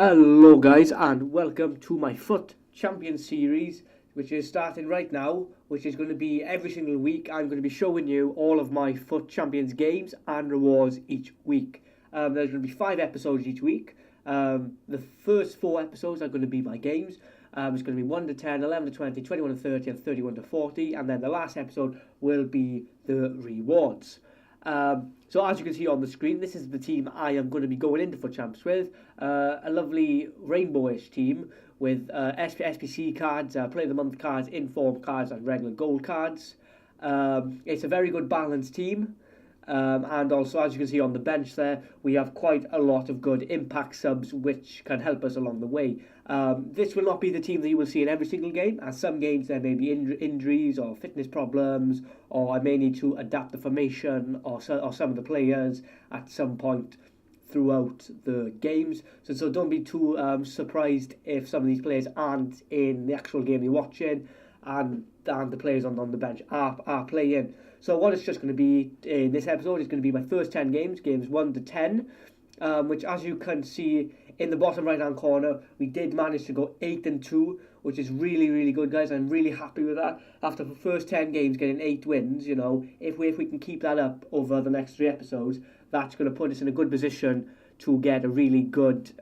Hello guys and welcome to my FUT Champions series, which is starting right now, which is going to be every single week. I'm going to be showing you all of my FUT Champions games and rewards each week. There's going to be 5 episodes each week. The first 4 episodes are going to be my games. It's going to be 1 to 10, 11 to 20, 21 to 30 and 31 to 40, and then the last episode will be the rewards. So as you can see on the screen, this is the team I am going to be going into for CHAMPS with. A lovely rainbowish team with SPC cards, Play of the Month cards, Inform cards and regular gold cards. It's a very good balanced team. And also, as you can see on the bench there, we have quite a lot of good impact subs which can help us along the way. This will not be the team that you will see in every single game, as some games there may be injuries or fitness problems, or I may need to adapt the formation or some of the players at some point throughout the games. So don't be too surprised if some of these players aren't in the actual game you're watching and the players on the bench are playing. So what it's just going to be in this episode is going to be my first 10 games 1 to 10, which as you can see in the bottom right hand corner, we did manage to go 8-2, which is really good, guys. I'm really happy with that. After the first 10 games getting 8 wins, you know, if we can keep that up over the next 3 episodes, that's going to put us in a good position to get a really good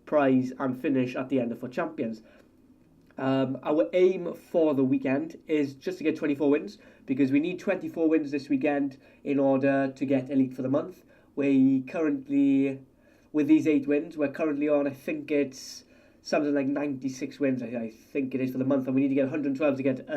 prize and finish at the end of FUT Champions. Our aim for the weekend is just to get 24 wins, because we need 24 wins this weekend in order to get Elite for the month. We currently, with these 8 wins, we're currently on, I think it's something like 96 wins, I think it is, for the month, and we need to get 112 to get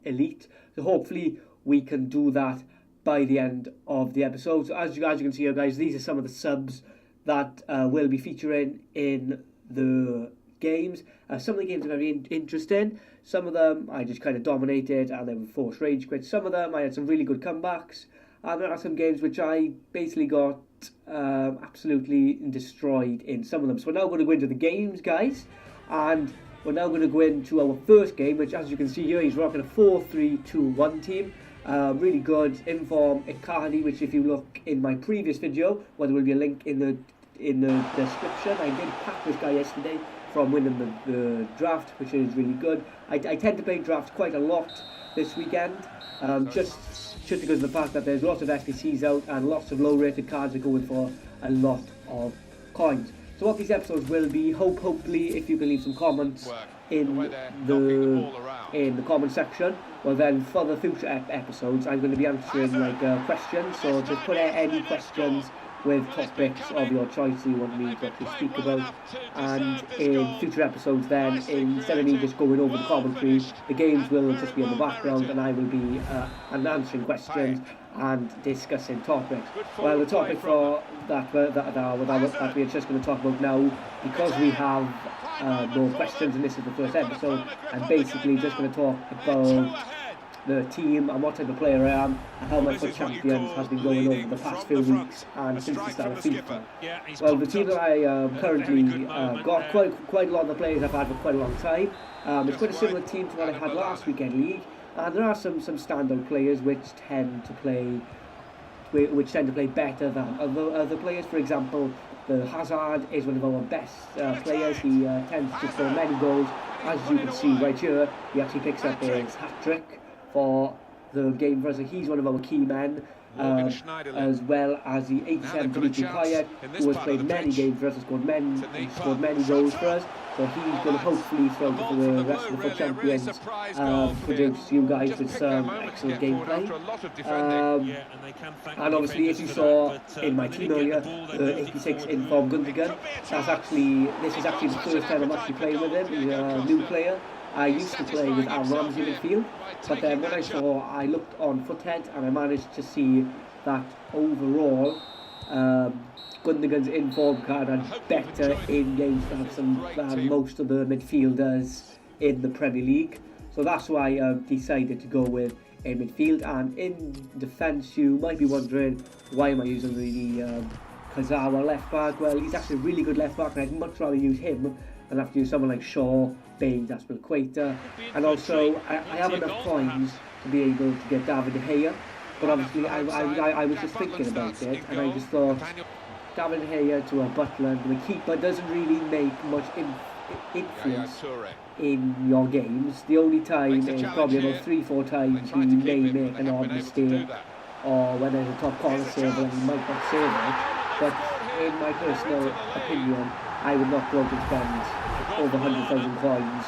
Elite. So hopefully we can do that by the end of the episode. So as you can see here, guys, these are some of the subs that will be featuring in the games. Some of the games are very interesting. Some of them I just kind of dominated and they were forced rage quits. Some of them I had some really good comebacks, and there are some games which I basically got absolutely destroyed in some of them. So we're now going to go into the games, guys, and we're now going to go into our first game, which as you can see here, he's rocking a 4-3-2-1 team. Really good Inform Icardi, which if you look in my previous video, well, there will be a link in the description. I did pack this guy yesterday from winning the draft, which is really good. I tend to play draft quite a lot this weekend, just because of the fact that there's lots of SPCs out and lots of low rated cards are going for a lot of coins. So what these episodes will be, hopefully if you can leave some comments in the comment section, well then for the future episodes I'm going to be answering like questions, so just put out any questions with topics of your choice that you want me to actually speak about, and in future episodes then, instead of me just going over the commentary, the games will just be in the background and I will be answering questions and discussing topics. Well, the topic for that we're just going to talk about now, because we have no questions and this is the first episode, I'm basically just going to talk about the team and what type of player I am and how my FUT Champions has been going over the past few weeks and since the start of FIFA. Well, the team that I currently got, quite a lot of the players I've had for quite a long time. It's quite a similar team to what I had last weekend league, and there are some standout players which tend to play better than other players. For example, the Hazard is one of our best players. He tends to score many goals. As you can see right here, he actually picks up his hat-trick for the game for us. He's one of our key men, as well as the 87 Dimitri Payet, who has played many games for us and scored many goals for us. So he's going to hopefully, throughout the rest of the FUT Champions, produce you guys with some excellent gameplay. And obviously, as you saw in my team earlier, the 86 Inform Gundogan, this is actually the first time I'm actually playing with him. He's a new player. I used to play with Al Ramsey midfield, but then when I looked on Foothead and I managed to see that overall Gundogan's Inform card had better in-game stats than most of the midfielders in the Premier League. So that's why I decided to go with a midfield. And in defence, you might be wondering, why am I using the Kazawa left back? Well, he's actually a really good left back and I'd much rather use him than have to use someone like Shaw, Baines, Aspilicueta, and also I have enough coins to be able to get David De Gea, but obviously I was just thinking about it and I just thought David Gea to a Butland. The keeper doesn't really make much influence in your games. The only time is probably about 3-4 times he may make an odd mistake, or when there's a top corner save and he might not save it. But in my personal opinion, I would not go to spend over 100,000 coins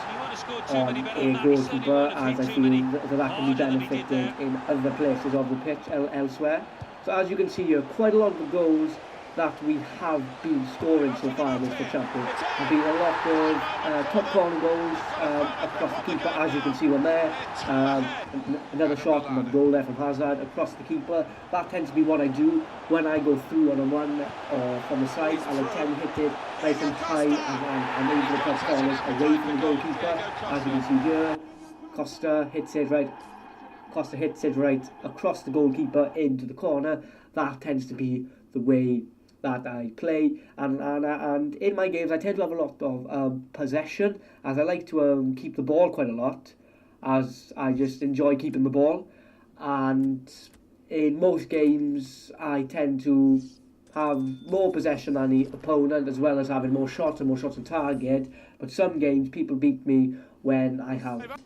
on a goalkeeper, as I feel that can be benefited in other places of the pitch elsewhere. So as you can see here, quite a lot of the goals that we have been scoring so far in this FUT Champions have been a lot of top corner goals across the keeper, as you can see one there. Another shot and a goal there from Hazard across the keeper. That tends to be what I do when I go through on a run or from the side. I like tend to hit it nice and high and into the top corners away from the goalkeeper. As you can see here, Costa hits it right across the goalkeeper into the corner. That tends to be the way that I play, and in my games I tend to have a lot of possession, as I like to keep the ball quite a lot, as I just enjoy keeping the ball. And in most games I tend to have more possession than the opponent, as well as having more shots on target. But some games people beat me when I have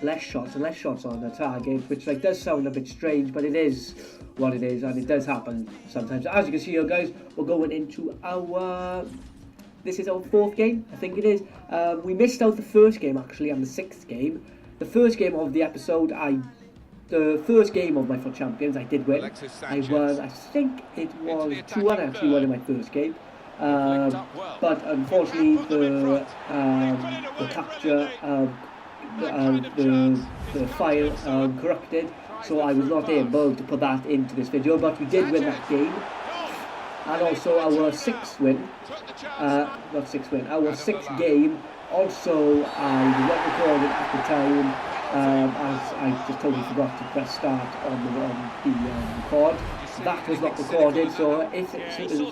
less shots on the target, which does sound a bit strange, but it is what it is, and it does happen sometimes. As you can see here, guys, we're going into this is our 4th game, I think it is. We missed out the first game actually, and the 6th game. The first game of the episode, the first game of my FUT Champions, I did win. I won, I think it was 2-1. I actually won in my first game. But unfortunately, the capture, the file corrupted, so I was not able to put that into this video. But we did win that game, and also our 6th win, our 6th game. Also, I was not recorded at the time, as I just totally forgot to press start on the record. That was not recorded, so if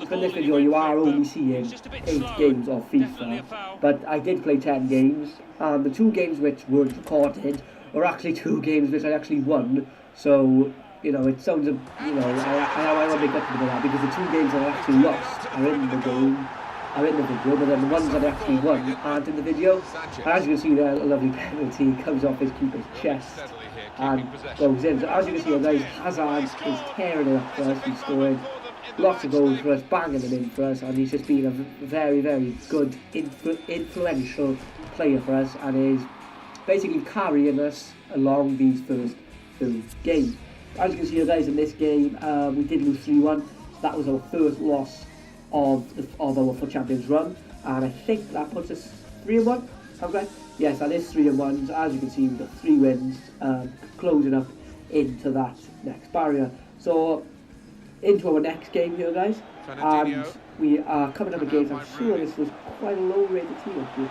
for this video you are only seeing 8 games of FIFA, but I did play 10 games, and the 2 games which weren't recorded were actually 2 games which I actually won. So, you know, it sounds, I want to make up for that, because the 2 games that I actually lost are in the game, are in the video, but then the ones that I actually won aren't in the video. And as you can see there, a lovely penalty comes off his keeper's chest and goes in. So as you can see, guys, Hazard is tearing it up for us. He's scored lots of goals for us, banging them in for us, and he's just been a very, very good, influential player for us, and is basically carrying us along these first 2 games. As you can see, guys, in this game, we did lose 3-1. That was our first loss of our FUT Champions run, and I think that puts us 3-1. Right? Yes, that is 3-1. So as you can see, we've got 3 wins, closing up into that next barrier. So into our next game here, guys, and we are coming up against, I'm sure this was quite a low rated team actually.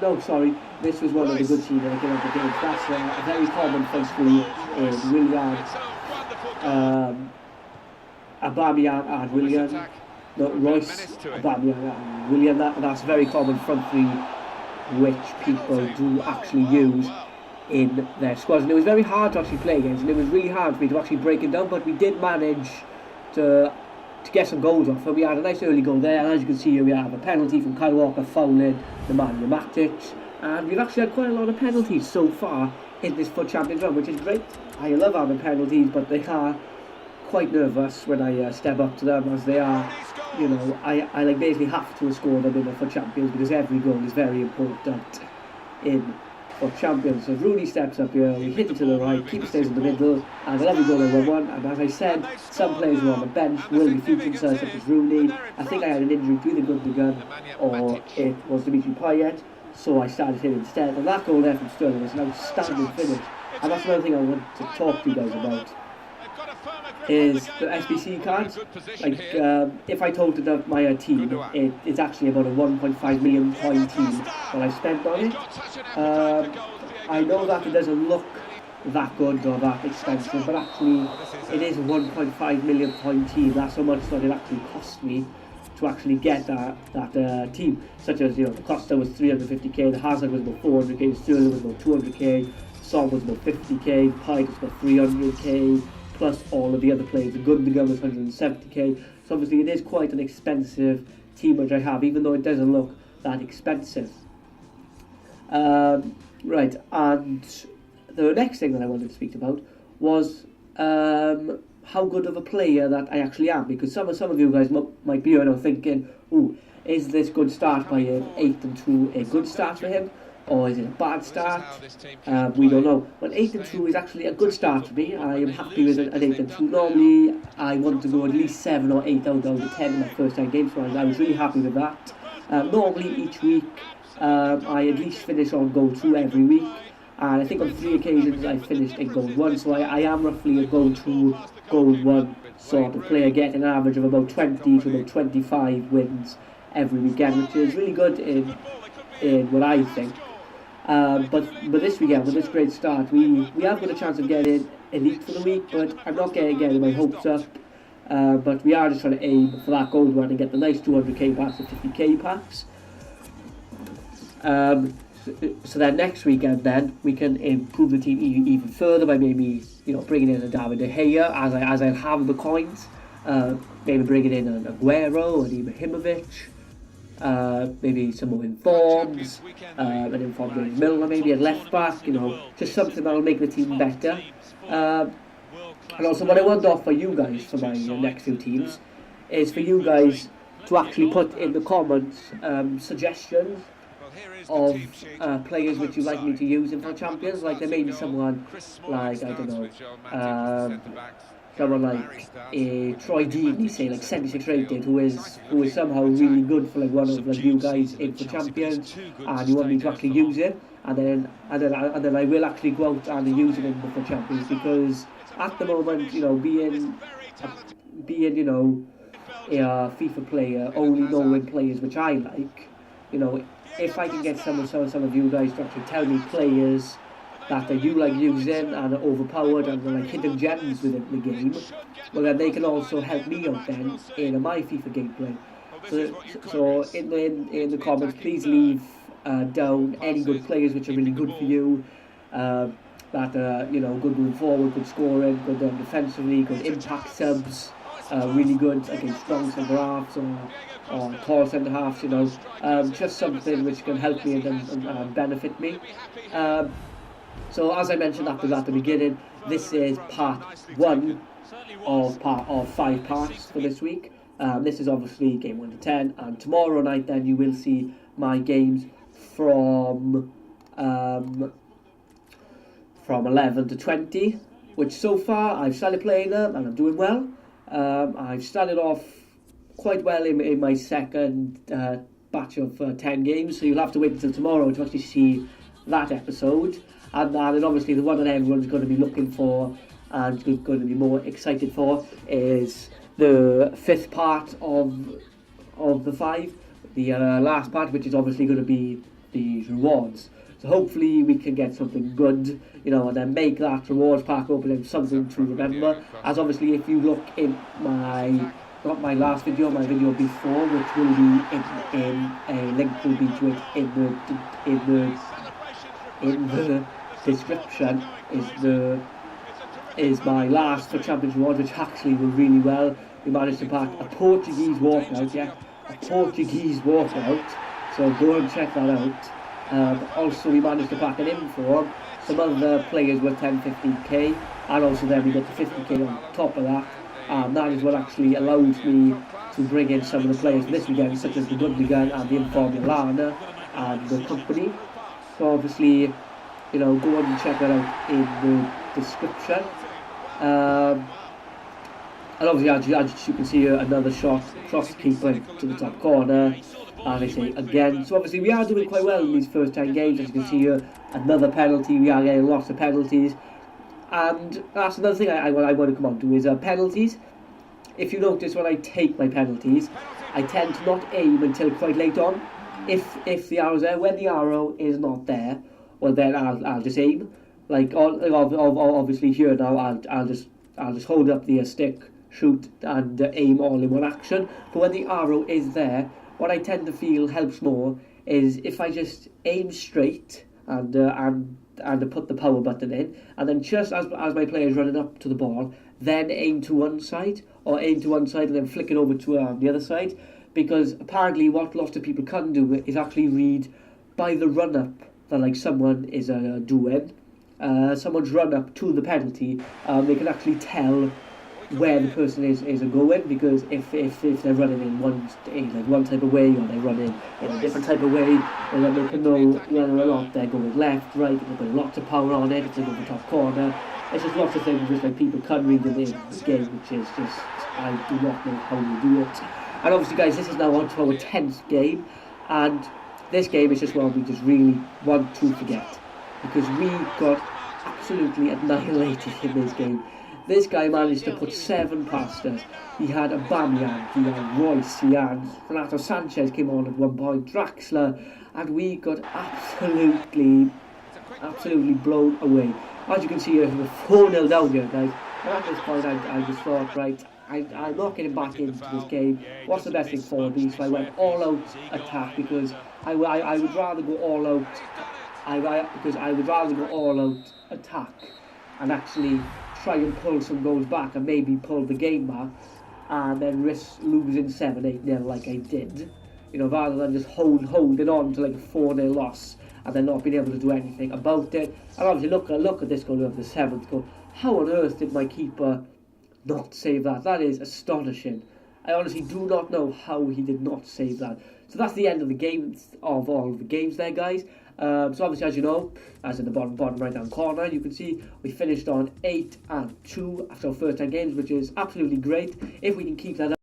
No, sorry, this was one of the good teams that I came up against. That's a very common front three in Willian, Aubameyang and Willian. No, Royce, Aubameyang and Willian. That's a very common front three which people do actually use in their squads, and it was very hard to actually play against, and it was really hard for me to actually break it down, but we did manage to get some goals off. So we had a nice early goal there, and as you can see here, we have a penalty from Kyle Walker fouling Nemanja Matic, and we've actually had quite a lot of penalties so far in this FUT Champions run, which is great. I love having penalties, but they are quite nervous when I step up to them, as they are, you know, I like basically have to score them in the FUT Champions, because every goal is very important in FUT Champions. So Rooney steps up here, we hit it to the right, keeper stays in the middle, and every goal over 1. And as I said, some players were on the bench, will be featured, such as Rooney. I think I had an injury to either Gundogan or it was Dimitri Payet, so I started him instead. And that goal there from Sterling was an outstanding finish, and that's another thing I want to talk to you guys about, is the SBC cards. Like, if I totaled up my team, it's actually about a 1.5 million point team that I've spent on it. I know that it doesn't look that good or that expensive, but actually it is a 1.5 million point team. That's how much that it actually cost me to actually get that team. Such as, you know, the Costa was 350k, the Hazard was about 400k, Sterling was about 200k, Son was about 50k, Pike was about 300k, plus all of the other players. The Gundogan was 170k. So obviously it is quite an expensive team which I have, even though it doesn't look that expensive. Right, and the next thing that I wanted to speak about was how good of a player that I actually am, because some of you guys might be thinking, "Ooh, is this good start by him, 8-2, a good start for him, or is it a bad start?" We don't know. But 8-2 is actually a good start for me. I am happy with an 8-2. Normally, I want to go at least 7 or 8 out of the 10 in my first 10 games, so I was really happy with that. Normally, each week, I at least finish on goal 2 every week. And I think on 3 occasions I finished in goal 1, so I am roughly a goal 2, goal 1 sort of player, getting an average of about 20 to about 25 wins every weekend, which is really good in what I think. But this weekend, with this great start, we have got a chance of getting elite for the week, but I'm not getting my hopes up. But we are just trying to aim for that gold one and get the nice 200k packs and 50k packs. So then next weekend, then we can improve the team even further by maybe bringing in a David De Gea as I have the coins. Maybe bringing in an Aguero, an Ibrahimovic. Maybe some more informs, an informed Milner maybe at left back, just something that will make the team better. And also what I want to offer you guys for my next few teams is for you guys to actually put in the comments suggestions of players which you'd like me to use in FUT Champions. Like there may be someone like, I don't know, someone like Troy Deeney, say like 76 rated, who is somehow really good for like one of like you guys in FUT Champions, and you want me to actually use it, and then I will actually go out and use it in the FUT Champions, because at the moment, being a FIFA player, only knowing players which I like, if I can get some of you guys to actually tell me players that you like using and are overpowered and are like hidden gems within the game, well then they can also help me out then in my FIFA gameplay. So in the comments, please leave down any good players which are really good for you, that are good going forward, good scoring, good defensively, good impact subs, really good against strong centre halves or tall centre halves, just something which can help me and benefit me. So as I mentioned at the beginning, this is part 1 of 5 parts for this week. This is obviously game 1 to 10, and tomorrow night then you will see my games from 11 to 20, which so far I've started playing them and I'm doing well. I've started off quite well in my second batch of 10 games, so you'll have to wait until tomorrow to actually see that episode. And then obviously the one that everyone's going to be looking for and going to be more excited for is the 5th part of the 5, the last part, which is obviously going to be the rewards. So hopefully we can get something good, and then make that rewards pack opening something to remember. As obviously if you look in not my last video, my video before, which will be in a link will be to it in the description, is my last FUT Champions reward, which actually were really well. We managed to pack a Portuguese walkout, so go and check that out. But also we managed to pack an inform, some other players were 10-15k, and also then we got the 50k on top of that, and that is what actually allowed me to bring in some of the players for this weekend, such as the Gundogan and the informed Lana and the company. So obviously, go and check that out in the description. And obviously, as you can see here, another shot across the keeper to the top corner. And I say again, so obviously we are doing quite well in these first 10 games. As you can see here, another penalty. We are getting lots of penalties, and that's another thing I want to come on to is penalties. If you notice, when I take my penalties, I tend to not aim until quite late on. If the arrow's there, when the arrow is not there, well then I'll just aim. Like obviously here now, I'll just hold up the stick, shoot, and aim all in one action. But when the arrow is there, what I tend to feel helps more is if I just aim straight and put the power button in, and then just as my player is running up to the ball, then aim to one side, or aim to one side and then flick it over to the other side, because apparently what lots of people can't do is actually read by the run-up that like someone is doing. Someone's run up to the penalty, they can actually tell where the person is going, because if they're running in one type of way, or they're running in a different type of way, then they can know whether or not they're going left, right, if they've got lots of power on it, if they're going to the top corner. It's just lots of things which like people can't read in this game, which is just, I do not know how you do it. And obviously guys, this is now on to our 10th game, and this game is just one we just really want to forget, because we got absolutely annihilated in this game. This guy managed to put 7 past us. He had Aubameyang, he had Royce, he had Renato Sanchez came on at one point, Draxler, and we got absolutely blown away. As you can see here, we're 4-0 down here, guys. And at this point, I just thought, right, I'm not getting back into this game. What's the best thing for me? So I went all-out attack, because I would rather go all-out. Because I would rather go all-out attack and actually try and pull some goals back and maybe pull the game back, and then risk losing 7-8-0 like I did, you know, rather than just holding on to like a 4-0 loss and then not being able to do anything about it. And obviously look at this goal, of the 7th goal. How on earth did my keeper not save that? That is astonishing. I honestly do not know how he did not save that. So that's the end of the games, of all of the games there, guys. So obviously, as you know, as in the bottom right hand corner, you can see we finished on 8-2 after our first 10 games, which is absolutely great. If we can keep that